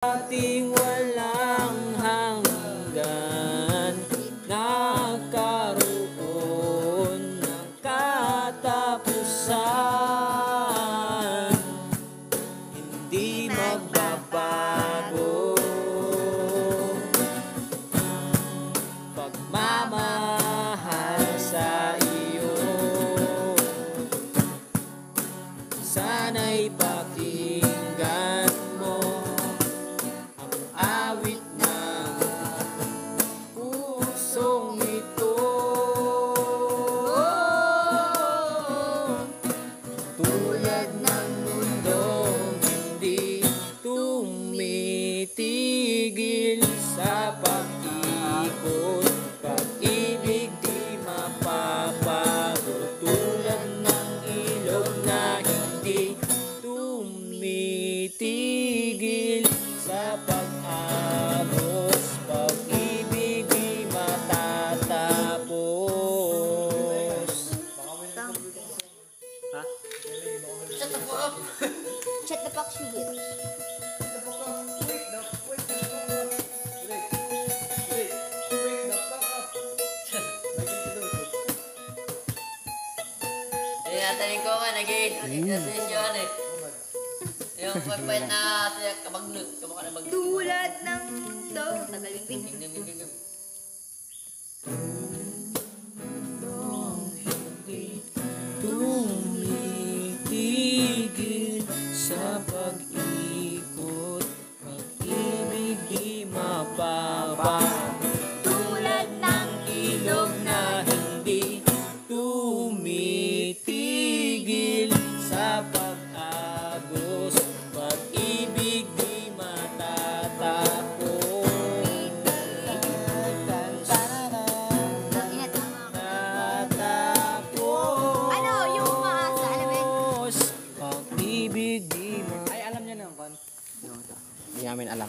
Ating walang hanggan, nagkaroon ng katapusan, hindi magbabago. Pagmamahal sa iyo, sana'y pakinggan mo ang awit ng pusong ito. Tulad ng mundong hindi tumitigil sa pag-ikot, pag-ibig di mapapago. Tulad ng ilog na hindi tumitigil sa pag-agos, pag-ibig di matatapos. Ha? Shut the fuck up! Shut the fuck up! Tanig ko nga, nag-i-session eh. Yung pagpahit na kabagnut, kamukha na bagnut. Tulad ng mundo. Tagaling din. Hindi tumitigil sa pag-ikot, pag-ibig di mapapago. Tulad ng ilog na hindi tumitigil sa pag-agos, pag-ibig di matatapos. Ano, yung umaasa, alam mo yun? Pag-ibig di matatapos. Ay, alam niya na ang kan. Hindi namin alam.